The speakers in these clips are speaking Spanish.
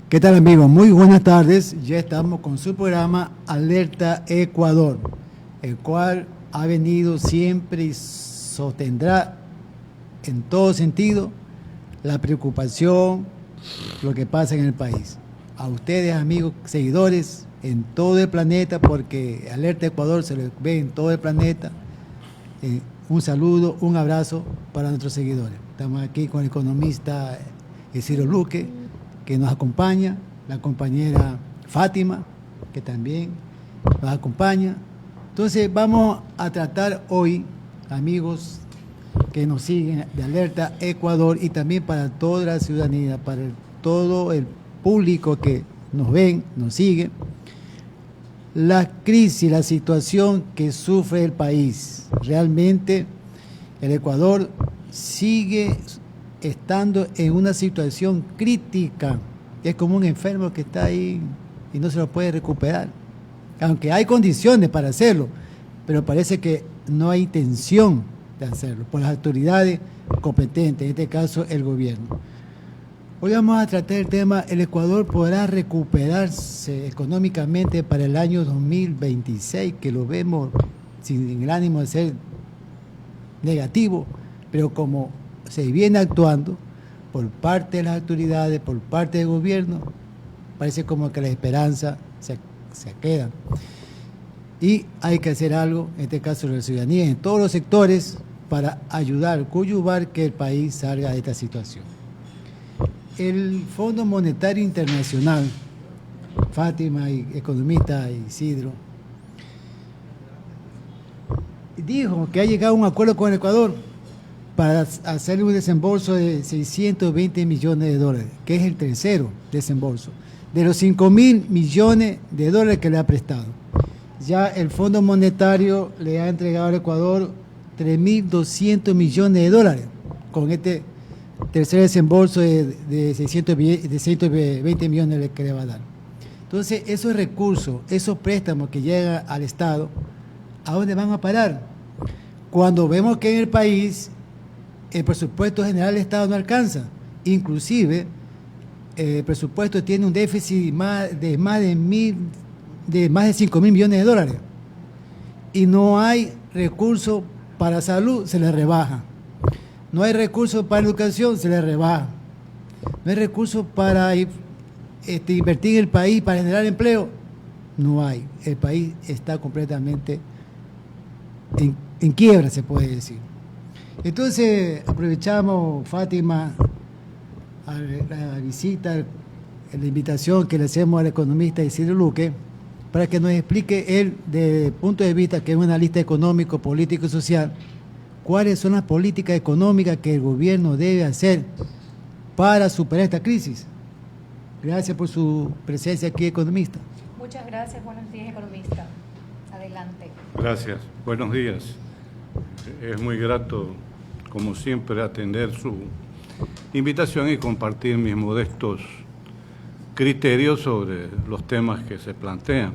¿Qué tal, amigos? Muy buenas tardes. Ya estamos con su programa Alerta Ecuador, el cual ha venido siempre y sostendrá en todo sentido la preocupación, lo que pasa en el país. A ustedes, amigos, seguidores en todo el planeta, porque Alerta Ecuador se les ve en todo el planeta. Un saludo, un abrazo para nuestros seguidores. Estamos aquí con el economista Isidro Luque, que nos acompaña, la compañera Fátima, que también nos acompaña. Entonces vamos a tratar hoy, amigos que nos siguen de Alerta Ecuador, y también para toda la ciudadanía, para todo el público que nos ven, nos sigue, la crisis, la situación que sufre el país. Realmente el Ecuador sigue estando en una situación crítica. Es como un enfermo que está ahí y no se lo puede recuperar, aunque hay condiciones para hacerlo, pero parece que no hay intención de hacerlo por las autoridades competentes, en este caso el gobierno. Hoy vamos a tratar el tema: ¿el Ecuador podrá recuperarse económicamente para el año 2026? Que lo vemos sin el ánimo de ser negativo, pero como se viene actuando por parte de las autoridades, por parte del gobierno, parece como que la esperanza se queda. Y hay que hacer algo, en este caso la ciudadanía, en todos los sectores, para ayudar, coadyuvar que el país salga de esta situación. El Fondo Monetario Internacional, Fátima y economista Isidro, dijo que ha llegado a un acuerdo con el Ecuador para hacer un desembolso de 620 millones de dólares, que es el tercero desembolso, de los 5.000 millones de dólares que le ha prestado. Ya el Fondo Monetario le ha entregado al Ecuador 3.200 millones de dólares con este tercer desembolso de 620 millones que le va a dar. Entonces, esos recursos, esos préstamos que llegan al Estado, ¿a dónde van a parar? Cuando vemos que en el país el presupuesto general del Estado no alcanza, inclusive el presupuesto tiene un déficit de más de 5.000 millones de dólares, y no hay recursos para salud, se le rebaja. No hay recursos para educación, se le rebaja. No hay recursos para invertir en el país, para generar empleo, no hay. El país está completamente en quiebra, se puede decir. Entonces aprovechamos, Fátima, la visita, la invitación que le hacemos al economista Isidro Luque, para que nos explique él, desde el punto de vista que es un analista económico, político y social, cuáles son las políticas económicas que el gobierno debe hacer para superar esta crisis. Gracias por su presencia aquí, economista. Muchas gracias, buenos días, economista. Adelante. Gracias, buenos días. Es muy grato, como siempre, atender su invitación y compartir mis modestos criterios sobre los temas que se plantean.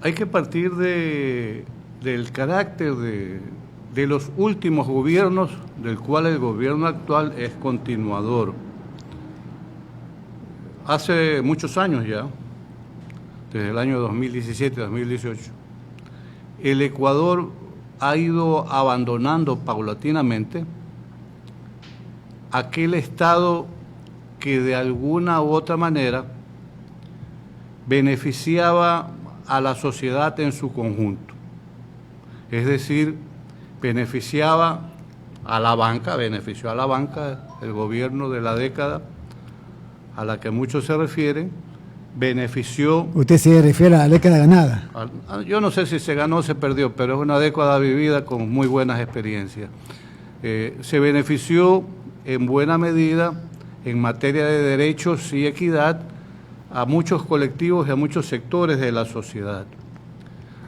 Hay que partir del carácter de los últimos gobiernos, del cual el gobierno actual es continuador. Hace muchos años ya, desde el año 2017-2018, el Ecuador ha ido abandonando paulatinamente aquel Estado que de alguna u otra manera beneficiaba a la sociedad en su conjunto. Es decir, benefició a la banca, el gobierno de la década a la que muchos se refieren, benefició... ¿Usted se refiere a la década ganada? Yo no sé si se ganó o se perdió, pero es una década vivida con muy buenas experiencias. Se benefició en buena medida en materia de derechos y equidad a muchos colectivos y a muchos sectores de la sociedad.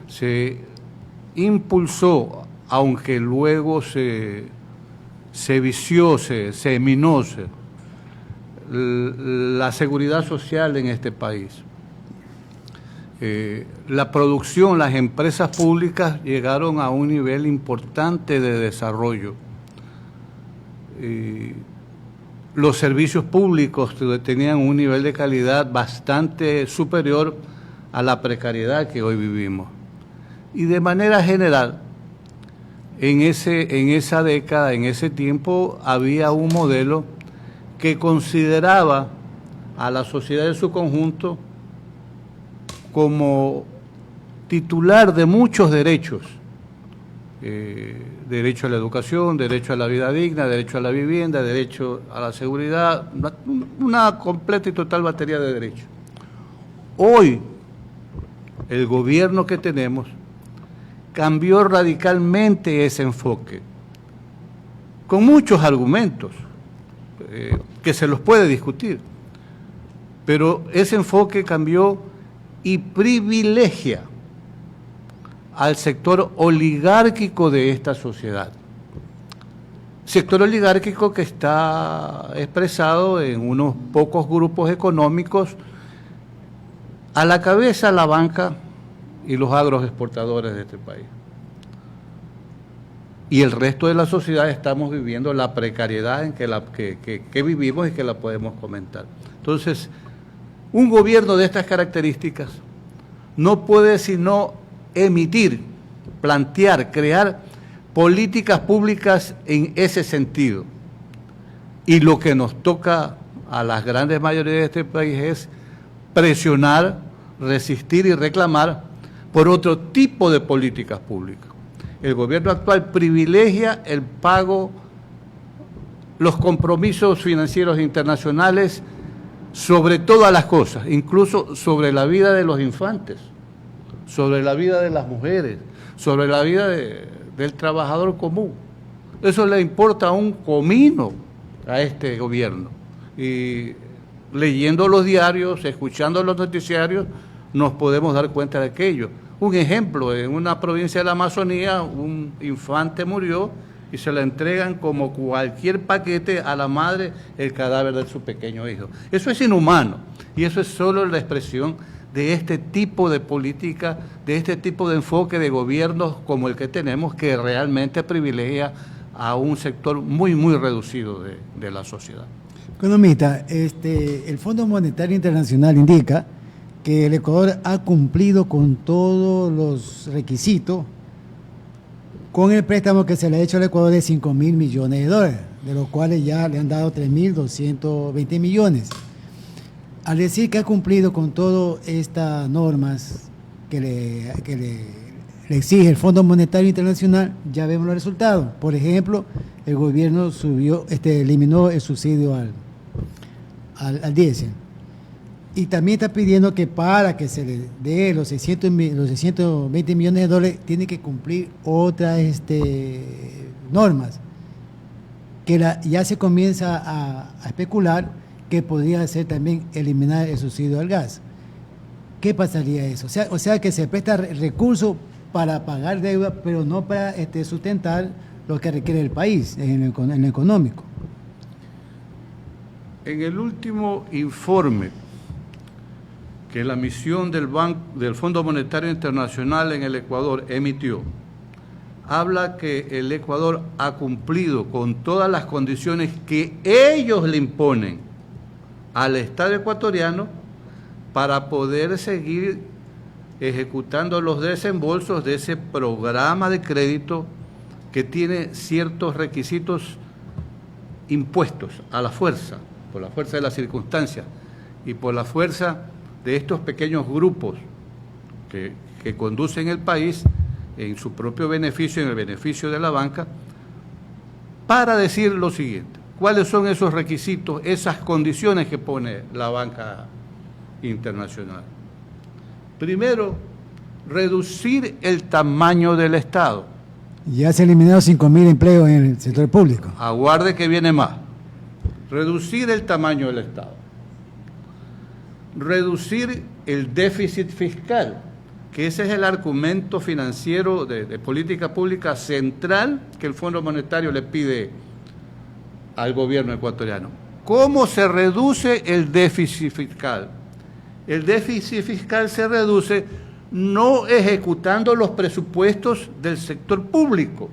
Se impulsó, aunque luego se vició, se minó la seguridad social en este país. La producción, las empresas públicas llegaron a un nivel importante de desarrollo. los servicios públicos tenían un nivel de calidad bastante superior a la precariedad que hoy vivimos. Y de manera general, en esa década, en ese tiempo, había un modelo que consideraba a la sociedad en su conjunto como titular de muchos derechos. Derecho a la educación, derecho a la vida digna, derecho a la vivienda, derecho a la seguridad, una completa y total batería de derechos. Hoy, el gobierno que tenemos cambió radicalmente ese enfoque, con muchos argumentos que se los puede discutir, pero ese enfoque cambió y privilegia al sector oligárquico de esta sociedad. Sector oligárquico que está expresado en unos pocos grupos económicos, a la cabeza la banca y los agroexportadores de este país. Y el resto de la sociedad estamos viviendo la precariedad en que vivimos y que la podemos comentar. Entonces, un gobierno de estas características no puede sino emitir, plantear, crear políticas públicas en ese sentido. Y lo que nos toca a las grandes mayorías de este país es presionar, resistir y reclamar por otro tipo de políticas públicas. El gobierno actual privilegia el pago, los compromisos financieros internacionales sobre todas las cosas, incluso sobre la vida de los infantes, sobre la vida de las mujeres, sobre la vida del trabajador común. Eso le importa un comino a este gobierno. Y leyendo los diarios, escuchando los noticiarios, nos podemos dar cuenta de aquello. Un ejemplo, en una provincia de la Amazonía, un infante murió y se le entregan como cualquier paquete a la madre el cadáver de su pequeño hijo. Eso es inhumano y eso es solo la expresión de este tipo de política, de este tipo de enfoque de gobiernos como el que tenemos, que realmente privilegia a un sector muy, muy reducido de la sociedad. Economista, el Fondo Monetario Internacional indica que el Ecuador ha cumplido con todos los requisitos con el préstamo que se le ha hecho al Ecuador de 5.000 millones de dólares, de los cuales ya le han dado 3.220 millones. Al decir que ha cumplido con todas estas normas que le exige el Fondo Monetario Internacional, ya vemos los resultados. Por ejemplo, el gobierno eliminó el subsidio al diésel. Y también está pidiendo que para que se le dé los 620 millones de dólares, tiene que cumplir otras normas, que ya se comienza a especular que podría ser también eliminar el subsidio al gas. ¿Qué pasaría eso? O sea que se presta recursos para pagar deuda, pero no para sustentar lo que requiere el país en lo económico. En el último informe que la misión del Fondo Monetario Internacional en el Ecuador emitió, habla que el Ecuador ha cumplido con todas las condiciones que ellos le imponen al Estado ecuatoriano para poder seguir ejecutando los desembolsos de ese programa de crédito que tiene ciertos requisitos impuestos a la fuerza, por la fuerza de las circunstancias y por la fuerza de estos pequeños grupos que conducen el país en su propio beneficio, en el beneficio de la banca, para decir lo siguiente: ¿cuáles son esos requisitos, esas condiciones que pone la banca internacional? Primero, reducir el tamaño del Estado. Ya se eliminaron 5.000 empleos en el sector público. Aguarde que viene más. Reducir el tamaño del Estado. Reducir el déficit fiscal, que ese es el argumento financiero de política pública central que el Fondo Monetario le pide al gobierno ecuatoriano. ¿Cómo se reduce el déficit fiscal? El déficit fiscal se reduce no ejecutando los presupuestos del sector público.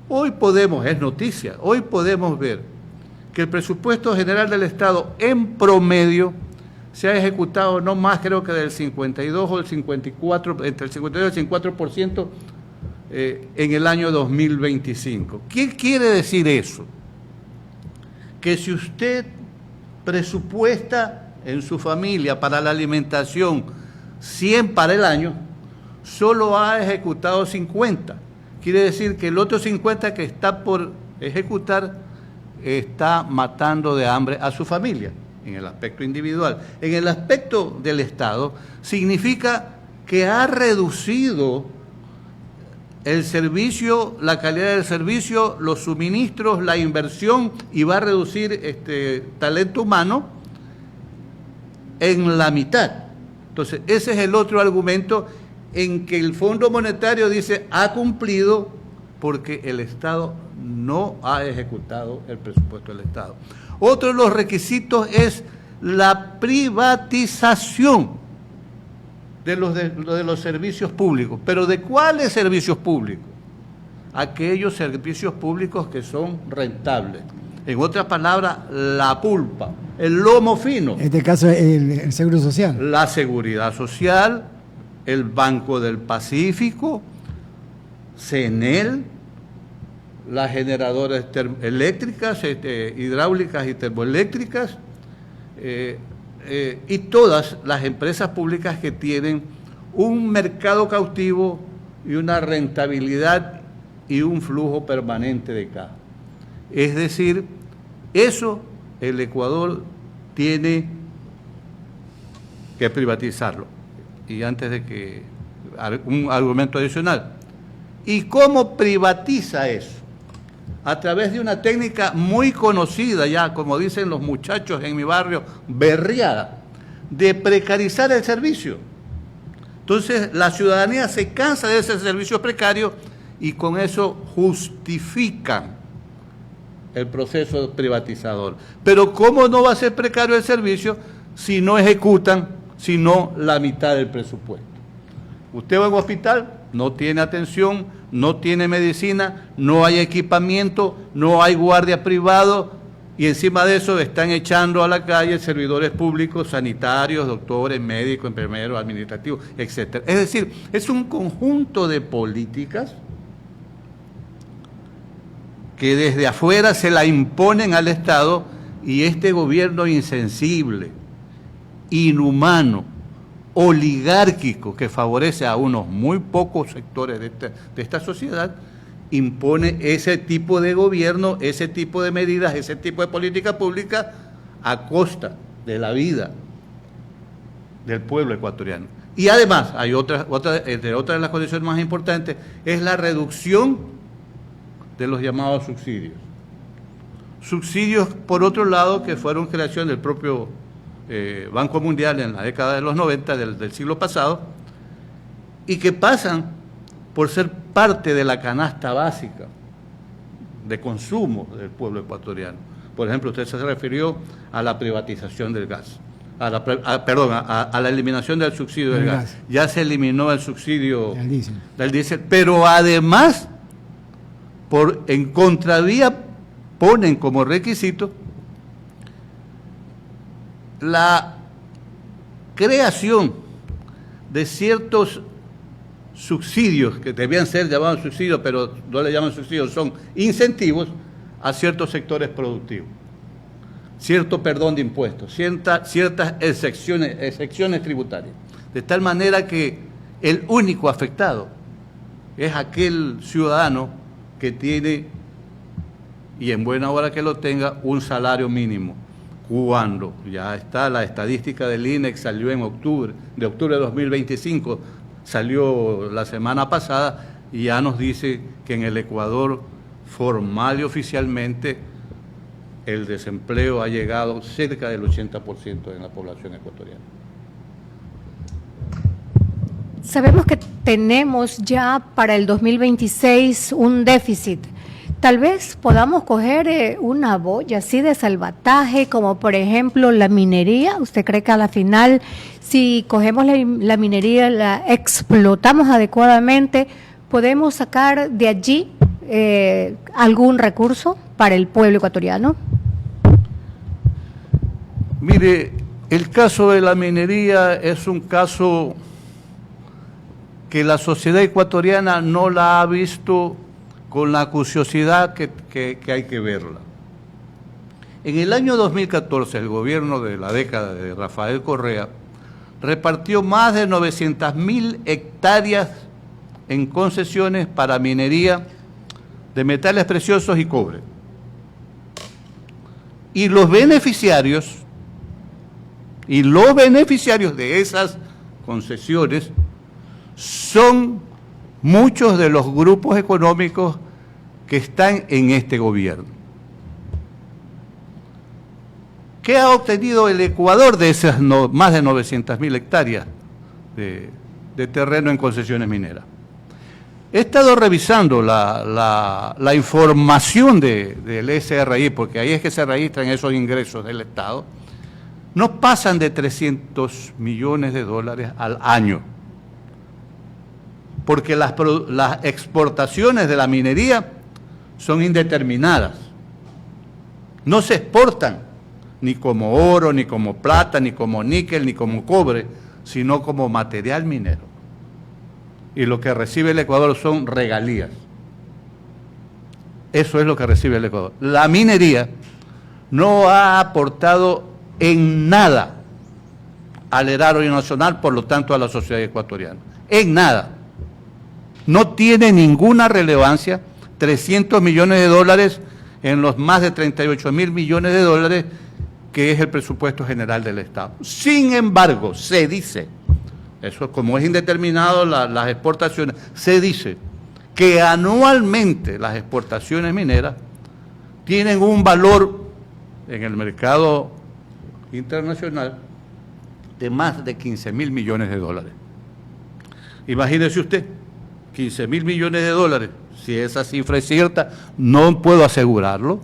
Hoy podemos, es noticia, hoy podemos ver que el presupuesto general del Estado en promedio se ha ejecutado no más, creo que del 52 o el 54, entre el 52 y el 54% en el año 2025. ¿Qué quiere decir eso? Que si usted presupuesta en su familia para la alimentación 100 para el año, solo ha ejecutado 50. Quiere decir que el otro 50 que está por ejecutar está matando de hambre a su familia, en el aspecto individual. En el aspecto del Estado, significa que ha reducido el servicio, la calidad del servicio, los suministros, la inversión, y va a reducir talento humano en la mitad. Entonces, ese es el otro argumento en que el Fondo Monetario dice ha cumplido porque el Estado no ha ejecutado el presupuesto del Estado. Otro de los requisitos es la privatización de los servicios públicos. ¿Pero de cuáles servicios públicos? Aquellos servicios públicos que son rentables. En otras palabras, la pulpa, el lomo fino. En este caso, el Seguro Social. La Seguridad Social, el Banco del Pacífico, CENEL, las generadoras eléctricas, hidráulicas y termoeléctricas, y todas las empresas públicas que tienen un mercado cautivo y una rentabilidad y un flujo permanente de caja. Es decir, eso el Ecuador tiene que privatizarlo. Y antes de que, un argumento adicional. ¿Y cómo privatiza eso? A través de una técnica muy conocida ya, como dicen los muchachos en mi barrio, berriada, de precarizar el servicio. Entonces, la ciudadanía se cansa de ese servicio precario y con eso justifican el proceso privatizador. Pero ¿cómo no va a ser precario el servicio si no ejecutan, sino la mitad del presupuesto? Usted va a un hospital, no tiene atención, no tiene medicina, no hay equipamiento, no hay guardia privado, y encima de eso están echando a la calle servidores públicos, sanitarios, doctores, médicos, enfermeros, administrativos, etc. Es decir, es un conjunto de políticas que desde afuera se la imponen al Estado, y este gobierno insensible, inhumano, oligárquico, que favorece a unos muy pocos sectores de esta sociedad, impone ese tipo de gobierno, ese tipo de medidas, ese tipo de política pública a costa de la vida del pueblo ecuatoriano. Y además, hay entre otras de las condiciones más importantes, es la reducción de los llamados subsidios. Subsidios, por otro lado, que fueron creación del propio Banco Mundial en la década de los 90 del siglo pasado, y que pasan por ser parte de la canasta básica de consumo del pueblo ecuatoriano. Por ejemplo, usted se refirió a la privatización del gas, a la eliminación del subsidio del gas. Ya se eliminó el subsidio del diésel, pero además, en contravía, ponen como requisito la creación de ciertos subsidios que debían ser llamados subsidios, pero no le llaman subsidios, son incentivos a ciertos sectores productivos, cierto perdón de impuestos, ciertas excepciones tributarias, de tal manera que el único afectado es aquel ciudadano que tiene, y en buena hora que lo tenga, un salario mínimo. Cuando ya está la estadística del INEC, salió en octubre de 2025, salió la semana pasada, y ya nos dice que en el Ecuador, formal y oficialmente, el desempleo ha llegado cerca del 80% en la población ecuatoriana. Sabemos que tenemos ya para el 2026 un déficit. Tal vez podamos coger una boya así de salvataje, como por ejemplo la minería. ¿Usted cree que a la final, si cogemos la minería, la explotamos adecuadamente, podemos sacar de allí algún recurso para el pueblo ecuatoriano? Mire, el caso de la minería es un caso que la sociedad ecuatoriana no la ha visto con la acuciosidad que hay que verla. En el año 2014, el gobierno de la década de Rafael Correa repartió más de 900.000 hectáreas en concesiones para minería de metales preciosos y cobre. Y los beneficiarios de esas concesiones son muchos de los grupos económicos que están en este gobierno. ¿Qué ha obtenido el Ecuador de esas más de 900.000 hectáreas de terreno en concesiones mineras? He estado revisando la información del SRI, porque ahí es que se registran esos ingresos del Estado. No pasan de 300 millones de dólares al año, porque las exportaciones de la minería son indeterminadas. No se exportan ni como oro, ni como plata, ni como níquel, ni como cobre, sino como material minero. Y lo que recibe el Ecuador son regalías. Eso es lo que recibe el Ecuador. La minería no ha aportado en nada al erario nacional, por lo tanto a la sociedad ecuatoriana. En nada. No tiene ninguna relevancia 300 millones de dólares en los más de 38.000 millones de dólares que es el presupuesto general del Estado. Sin embargo, se dice, eso como es indeterminado las exportaciones, se dice que anualmente las exportaciones mineras tienen un valor en el mercado internacional de más de 15.000 millones de dólares. Imagínese usted, 15.000 millones de dólares, si esa cifra es cierta, no puedo asegurarlo.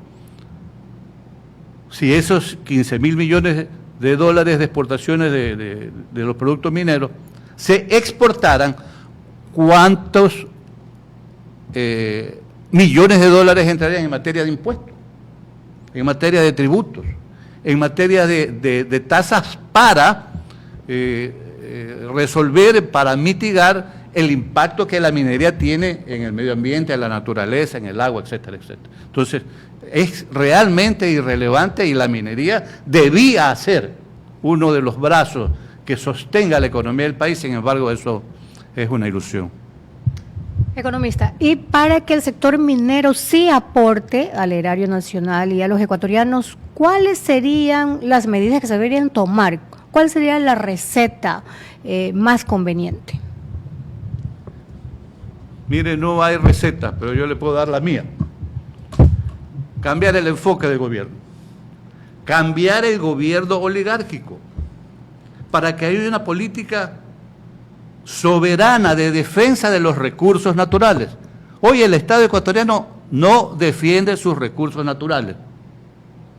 Si esos 15.000 millones de dólares de exportaciones de los productos mineros se exportaran, ¿cuántos millones de dólares entrarían en materia de impuestos, en materia de tributos, en materia de tasas para resolver, para mitigar el impacto que la minería tiene en el medio ambiente, en la naturaleza, en el agua, etcétera, etcétera? Entonces, es realmente irrelevante y la minería debía ser uno de los brazos que sostenga la economía del país. Sin embargo, eso es una ilusión. Economista, y para que el sector minero sí aporte al erario nacional y a los ecuatorianos, ¿cuáles serían las medidas que se deberían tomar? ¿Cuál sería la receta más conveniente? Mire, no hay receta, pero yo le puedo dar la mía. Cambiar el enfoque del gobierno. Cambiar el gobierno oligárquico para que haya una política soberana de defensa de los recursos naturales. Hoy el Estado ecuatoriano no defiende sus recursos naturales.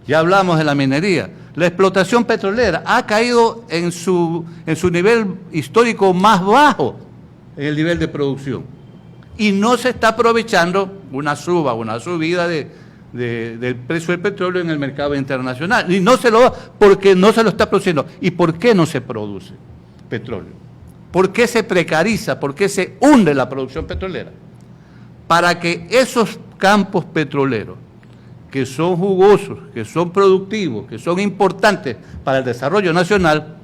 Ya hablamos de la minería. La explotación petrolera ha caído en su nivel histórico más bajo, en el nivel de producción. Y no se está aprovechando una subida del precio del petróleo en el mercado internacional. Y no se lo porque no se lo está produciendo. ¿Y por qué no se produce petróleo? ¿Por qué se precariza? ¿Por qué se hunde la producción petrolera? Para que esos campos petroleros, que son jugosos, que son productivos, que son importantes para el desarrollo nacional,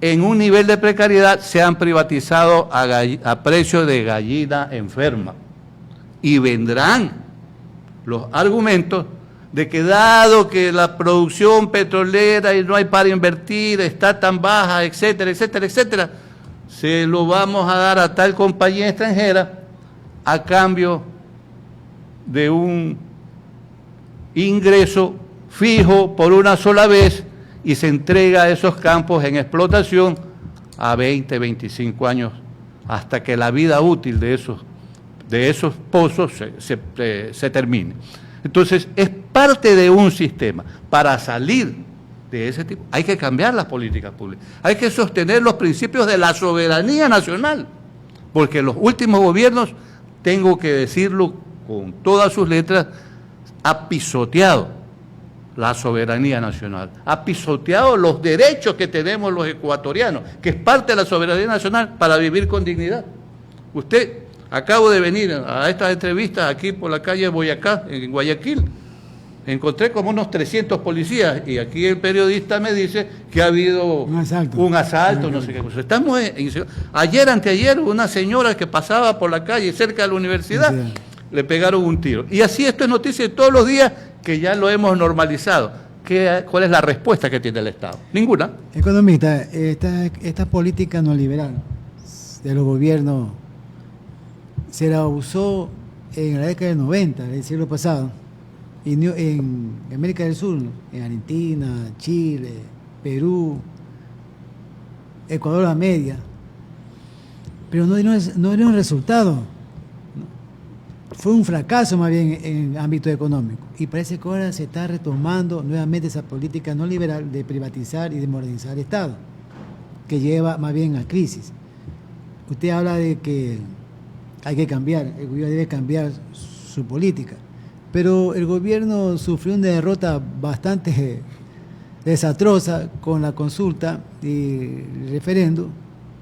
en un nivel de precariedad sean privatizados a precio de gallina enferma. Y vendrán los argumentos de que dado que la producción petrolera y no hay para invertir, está tan baja, etcétera, etcétera, etcétera, se lo vamos a dar a tal compañía extranjera a cambio de un ingreso fijo por una sola vez y se entrega esos campos en explotación a 20, 25 años hasta que la vida útil de esos pozos se termine. Entonces, es parte de un sistema. Para salir de ese tipo, hay que cambiar las políticas públicas. Hay que sostener los principios de la soberanía nacional, porque los últimos gobiernos, tengo que decirlo con todas sus letras, ha pisoteado la soberanía nacional, ha pisoteado los derechos que tenemos los ecuatorianos, que es parte de la soberanía nacional para vivir con dignidad. Usted, acabo de venir a estas entrevistas aquí por la calle Boyacá, en Guayaquil, encontré como unos 300 policías y aquí el periodista me dice que ha habido un asalto, no sé qué cosa. Estamos ayer, anteayer, una señora que pasaba por la calle cerca de la universidad, le pegaron un tiro. Y así esto es noticia de todos los días, que ya lo hemos normalizado. ¿Cuál es la respuesta que tiene el Estado? Ninguna. Economista, esta política neoliberal de los gobiernos se la usó en la década del 90, del siglo pasado, y en América del Sur, en Argentina, Chile, Perú, Ecuador, la media, pero no dieron resultado. Fue un fracaso más bien en el ámbito económico, y parece que ahora se está retomando nuevamente esa política no liberal de privatizar y de modernizar el Estado, que lleva más bien a crisis. Usted habla de que hay que cambiar, el gobierno debe cambiar su política, pero el gobierno sufrió una derrota bastante desastrosa con la consulta y el referendo,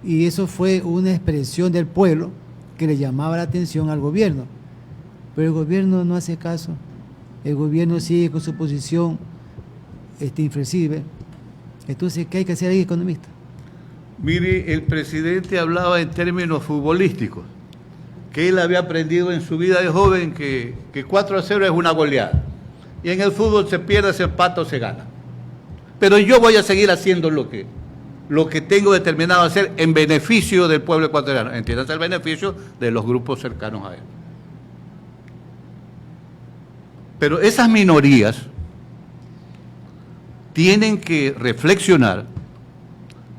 y eso fue una expresión del pueblo que le llamaba la atención al gobierno. Pero el gobierno no hace caso, el gobierno sigue con su posición inflexible. Entonces, ¿qué hay que hacer ahí, economista? Mire, el presidente hablaba en términos futbolísticos, que él había aprendido en su vida de joven que 4-0 es una goleada. Y en el fútbol se pierde, se empata o se gana. Pero yo voy a seguir haciendo lo que tengo determinado a hacer en beneficio del pueblo ecuatoriano. Entiéndase el beneficio de los grupos cercanos a él. Pero esas minorías tienen que reflexionar,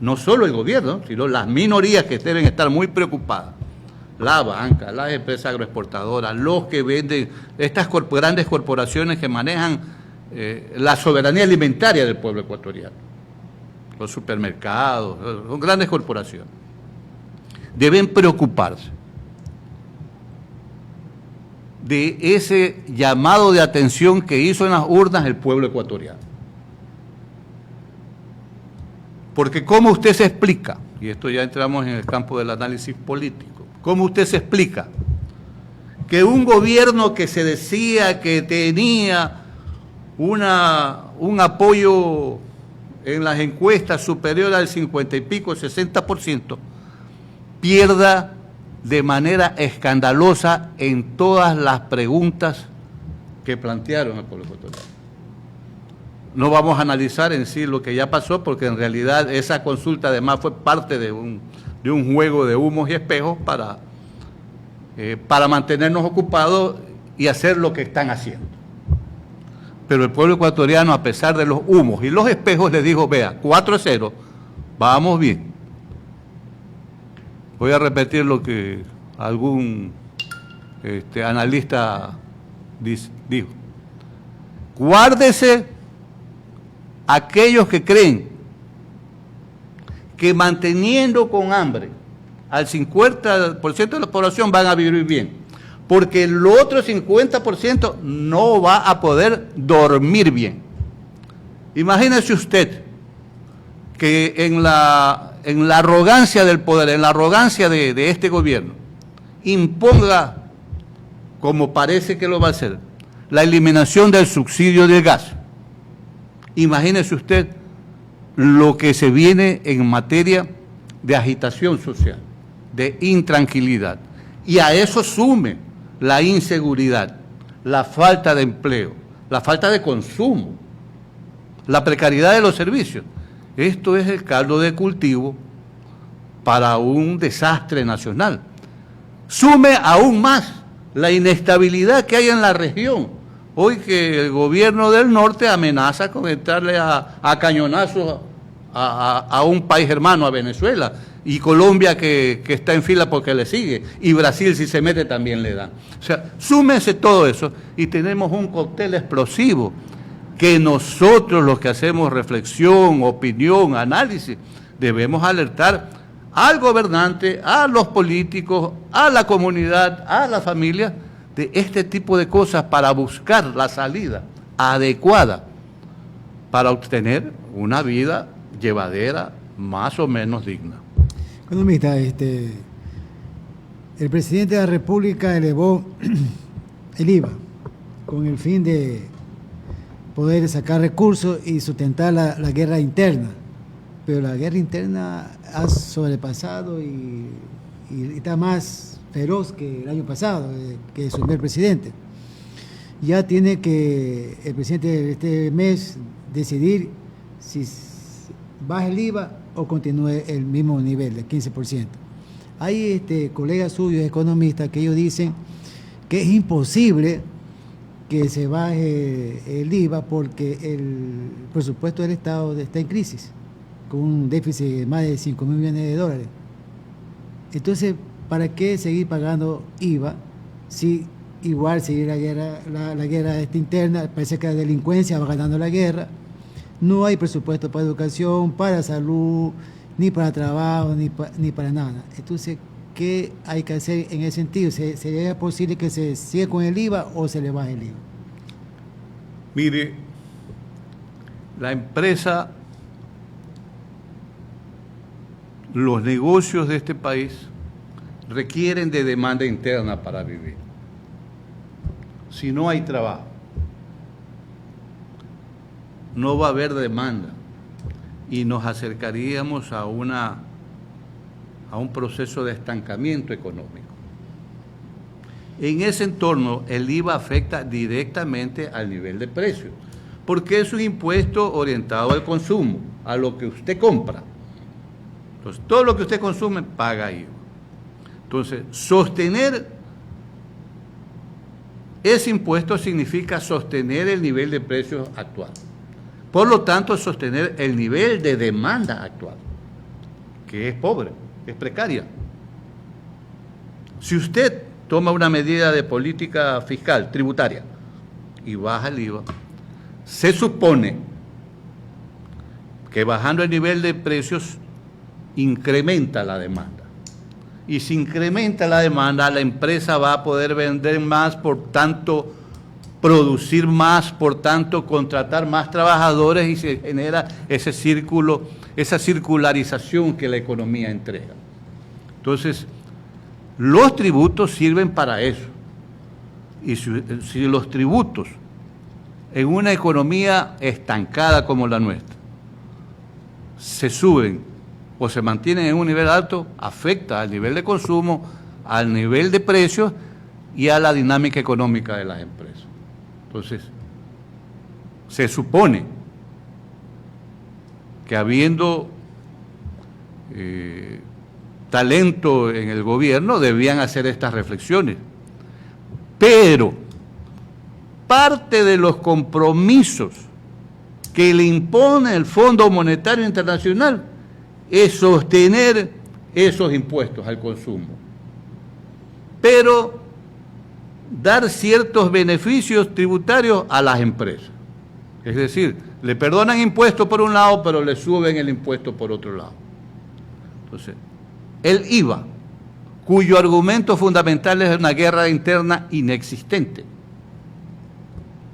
no solo el gobierno, sino las minorías que deben estar muy preocupadas. La banca, las empresas agroexportadoras, los que venden, estas grandes corporaciones que manejan la soberanía alimentaria del pueblo ecuatoriano. Los supermercados, son grandes corporaciones. Deben preocuparse de ese llamado de atención que hizo en las urnas el pueblo ecuatoriano. Porque ¿cómo usted se explica? Y esto ya entramos en el campo del análisis político. ¿Cómo usted se explica que un gobierno que se decía que tenía un apoyo en las encuestas superior al 50 y pico, 60%, pierda de manera escandalosa en todas las preguntas que plantearon al pueblo ecuatoriano? No vamos a analizar en sí lo que ya pasó, porque en realidad esa consulta además fue parte de un juego de humos y espejos para mantenernos ocupados y hacer lo que están haciendo. Pero el pueblo ecuatoriano, a pesar de los humos y los espejos, le dijo, vea, 4-0, vamos bien. Voy a repetir lo que algún analista dijo. Guárdese aquellos que creen que manteniendo con hambre al 50% de la población van a vivir bien, porque el otro 50% no va a poder dormir bien. Imagínese usted que en la arrogancia del poder, en la arrogancia de este gobierno, imponga, como parece que lo va a hacer, la eliminación del subsidio del gas. Imagínese usted lo que se viene en materia de agitación social, de intranquilidad. Y a eso sume la inseguridad, la falta de empleo, la falta de consumo, la precariedad de los servicios. Esto es el caldo de cultivo para un desastre nacional. Sume aún más la inestabilidad que hay en la región. Hoy que el gobierno del norte amenaza con entrarle a cañonazos a un país hermano, a Venezuela, y Colombia que está en fila porque le sigue, y Brasil si se mete también le da. O sea, súmese todo eso y tenemos un cóctel explosivo que nosotros, los que hacemos reflexión, opinión, análisis, debemos alertar al gobernante, a los políticos, a la comunidad, a la familia, de este tipo de cosas para buscar la salida adecuada para obtener una vida llevadera más o menos digna. Economista, el presidente de la República elevó el IVA con el fin de poder sacar recursos y sustentar la guerra interna. Pero la guerra interna ha sobrepasado y está más feroz que el año pasado, que asumió el presidente. Ya tiene que el presidente este mes decidir si baja el IVA o continúe el mismo nivel del 15%. Hay colegas suyos, economistas, que ellos dicen que es imposible que se baje el IVA porque el presupuesto del Estado está en crisis, con un déficit de más de 5.000 millones de dólares. Entonces, ¿para qué seguir pagando IVA si igual seguir la guerra interna? Parece que la delincuencia va ganando la guerra. No hay presupuesto para educación, para salud, ni para trabajo, ni para nada. Entonces, ¿qué hay que hacer en ese sentido? ¿Sería posible que se siga con el IVA o se le baje el IVA? Mire, la empresa, los negocios de este país requieren de demanda interna para vivir. Si no hay trabajo, no va a haber demanda y nos acercaríamos a un proceso de estancamiento económico. En ese entorno, el IVA afecta directamente al nivel de precios, porque es un impuesto orientado al consumo, a lo que usted compra. Entonces, todo lo que usted consume paga IVA. Entonces, sostener ese impuesto significa sostener el nivel de precios actual. Por lo tanto, sostener el nivel de demanda actual, que es pobre, es precaria. Si usted toma una medida de política fiscal, tributaria, y baja el IVA, se supone que bajando el nivel de precios incrementa la demanda. Y si incrementa la demanda, la empresa va a poder vender más, por tanto, producir más, por tanto, contratar más trabajadores y se genera ese círculo, esa circularización que la economía entrega. Entonces, los tributos sirven para eso. Y si los tributos en una economía estancada como la nuestra se suben o se mantienen en un nivel alto, afecta al nivel de consumo, al nivel de precios y a la dinámica económica de las empresas. Entonces, se supone que habiendo talento en el gobierno, debían hacer estas reflexiones. Pero parte de los compromisos que le impone el Fondo Monetario Internacional es sostener esos impuestos al consumo, pero dar ciertos beneficios tributarios a las empresas. Es decir, le perdonan impuestos por un lado, pero le suben el impuesto por otro lado. Entonces, el IVA, cuyo argumento fundamental es una guerra interna inexistente,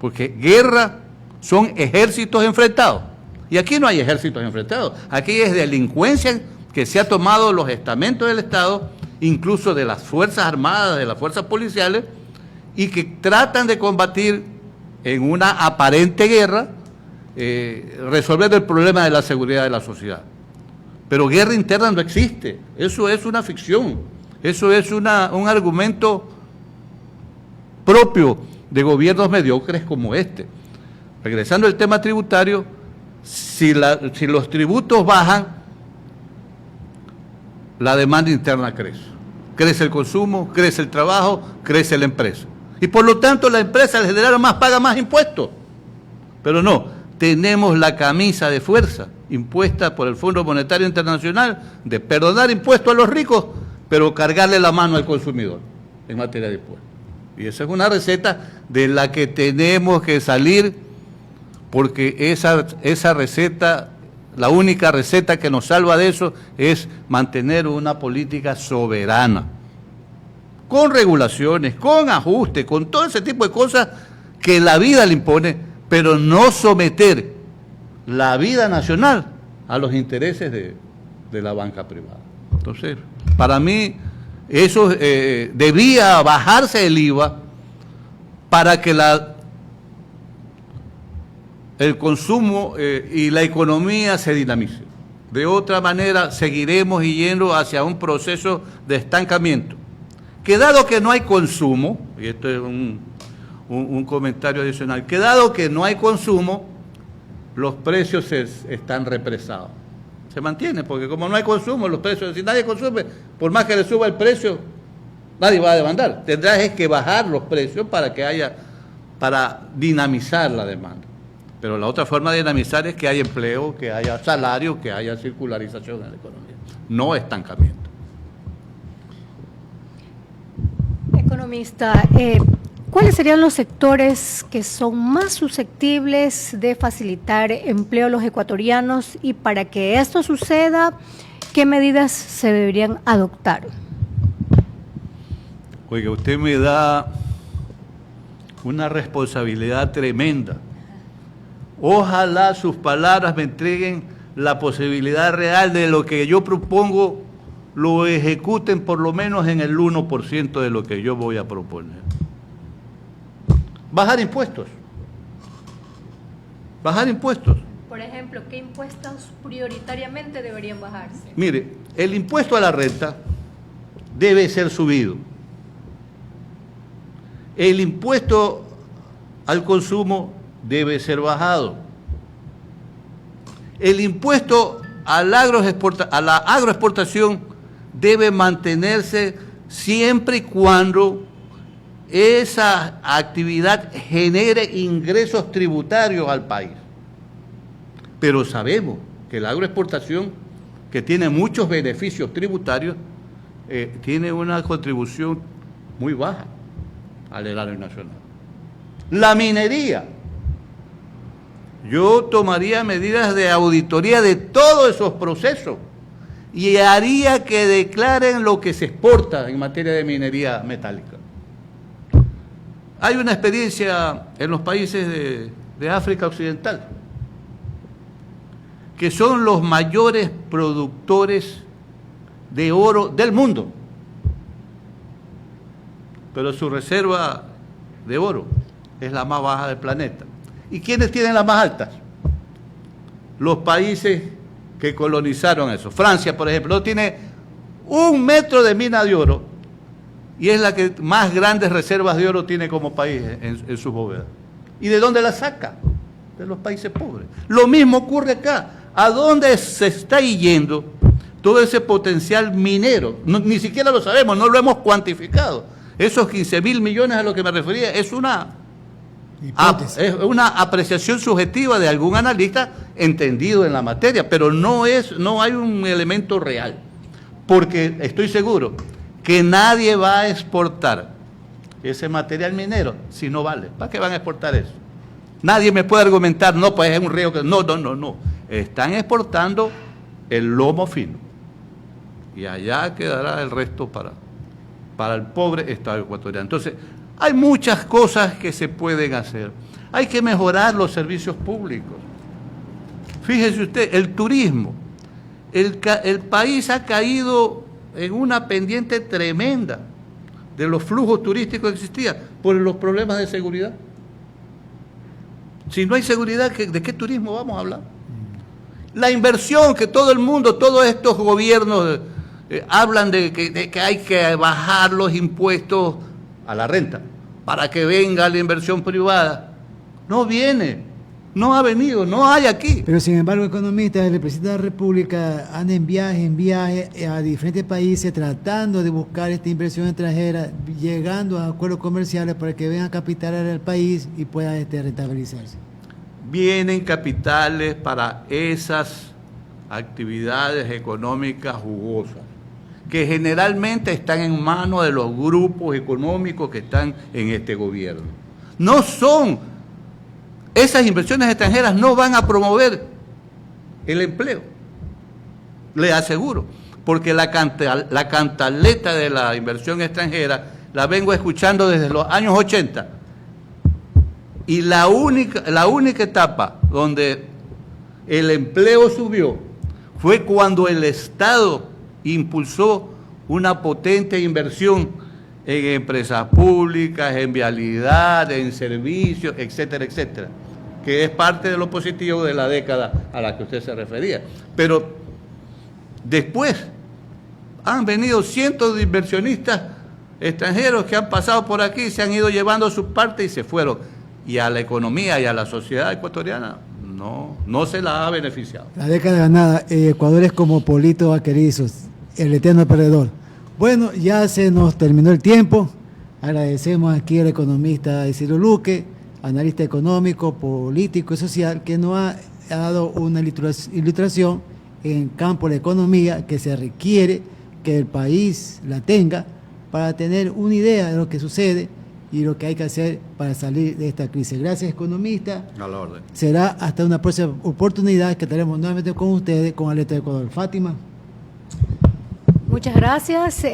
porque guerra son ejércitos enfrentados, y aquí no hay ejércitos enfrentados, aquí es delincuencia que se ha tomado los estamentos del Estado, incluso de las Fuerzas Armadas, de las Fuerzas Policiales, y que tratan de combatir en una aparente guerra, resolver el problema de la seguridad de la sociedad. Pero guerra interna no existe, eso es una ficción, eso es un argumento propio de gobiernos mediocres como este. Regresando al tema tributario, si los tributos bajan, la demanda interna crece. Crece el consumo, crece el trabajo, crece la empresa. Y por lo tanto la empresa al generar más paga más impuestos. Pero no, tenemos la camisa de fuerza impuesta por el Fondo Monetario Internacional de perdonar impuestos a los ricos, pero cargarle la mano al consumidor en materia de impuestos. Y esa es una receta de la que tenemos que salir, porque esa receta, la única receta que nos salva de eso es mantener una política soberana, con regulaciones, con ajustes, con todo ese tipo de cosas que la vida le impone, pero no someter la vida nacional a los intereses de la banca privada. Entonces, para mí, eso debía bajarse el IVA para que el consumo y la economía se dinamice. De otra manera, seguiremos yendo hacia un proceso de estancamiento. Que dado que no hay consumo, y esto es un comentario adicional, que dado que no hay consumo, los precios están represados. Se mantiene, porque como no hay consumo, los precios, si nadie consume, por más que le suba el precio, nadie va a demandar. Tendrás que bajar los precios para dinamizar la demanda. Pero la otra forma de dinamizar es que haya empleo, que haya salario, que haya circularización en la economía, no estancamiento. Economista, ¿cuáles serían los sectores que son más susceptibles de facilitar empleo a los ecuatorianos y para que esto suceda, qué medidas se deberían adoptar? Oiga, usted me da una responsabilidad tremenda. Ojalá sus palabras me entreguen la posibilidad real de lo que yo propongo, lo ejecuten por lo menos en el 1% de lo que yo voy a proponer. Bajar impuestos. Bajar impuestos. Por ejemplo, ¿qué impuestos prioritariamente deberían bajarse? Mire, el impuesto a la renta debe ser subido. El impuesto al consumo debe ser bajado. El impuesto a la agroexportación debe mantenerse siempre y cuando esa actividad genere ingresos tributarios al país. Pero sabemos que la agroexportación, que tiene muchos beneficios tributarios, tiene una contribución muy baja al erario nacional. La minería. Yo tomaría medidas de auditoría de todos esos procesos y haría que declaren lo que se exporta en materia de minería metálica. Hay una experiencia en los países de África Occidental, que son los mayores productores de oro del mundo, pero su reserva de oro es la más baja del planeta. ¿Y quiénes tienen las más altas? Los países que colonizaron eso. Francia, por ejemplo, no tiene 1 metro de mina de oro y es la que más grandes reservas de oro tiene como país en sus bóvedas. ¿Y de dónde la saca? De los países pobres. Lo mismo ocurre acá. ¿A dónde se está yendo todo ese potencial minero? Ni siquiera lo sabemos, no lo hemos cuantificado. Esos 15.000 millones a los que me refería es una apreciación subjetiva de algún analista entendido en la materia, pero no hay un elemento real, porque estoy seguro que nadie va a exportar ese material minero si no vale. ¿Para qué van a exportar eso? Nadie me puede argumentar, no, pues es un río que... No. Están exportando el lomo fino y allá quedará el resto para el pobre Estado ecuatoriano. Entonces, hay muchas cosas que se pueden hacer. Hay que mejorar los servicios públicos. Fíjese usted, el turismo. El país ha caído en una pendiente tremenda de los flujos turísticos que existían por los problemas de seguridad. Si no hay seguridad, ¿de qué turismo vamos a hablar? La inversión que todo el mundo, todos estos gobiernos hablan de que hay que bajar los impuestos a la renta para que venga la inversión privada. No viene, no ha venido, no hay aquí. Pero sin embargo, economistas, el presidente de la República anda en viaje a diferentes países tratando de buscar esta inversión extranjera, llegando a acuerdos comerciales para que vengan a capitalar al país y pueda rentabilizarse. Vienen capitales para esas actividades económicas jugosas, que generalmente están en manos de los grupos económicos que están en este gobierno. Esas inversiones extranjeras no van a promover el empleo, le aseguro, porque la cantaleta de la inversión extranjera la vengo escuchando desde los años 80, y la única etapa donde el empleo subió, fue cuando el Estado impulsó una potente inversión en empresas públicas, en vialidad, en servicios, etcétera, etcétera, que es parte de lo positivo de la década a la que usted se refería. Pero después han venido cientos de inversionistas extranjeros que han pasado por aquí, se han ido llevando su parte y se fueron. Y a la economía y a la sociedad ecuatoriana no se la ha beneficiado. La década ganada, Ecuador es como Polito Vaquerizos, el eterno perdedor. Bueno, ya se nos terminó el tiempo. Agradecemos aquí al economista Isidro Luque, analista económico, político y social, que nos ha dado una ilustración en el campo de la economía que se requiere que el país la tenga para tener una idea de lo que sucede y lo que hay que hacer para salir de esta crisis. Gracias, economista. A la orden. Será hasta una próxima oportunidad que estaremos nuevamente con ustedes, con Alerta Ecuador. Fátima. Muchas gracias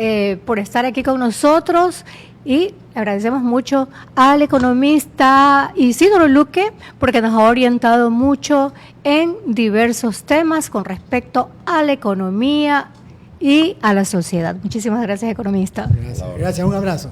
por estar aquí con nosotros y agradecemos mucho al economista Isidro Luque porque nos ha orientado mucho en diversos temas con respecto a la economía y a la sociedad. Muchísimas gracias, economista. Gracias, un abrazo.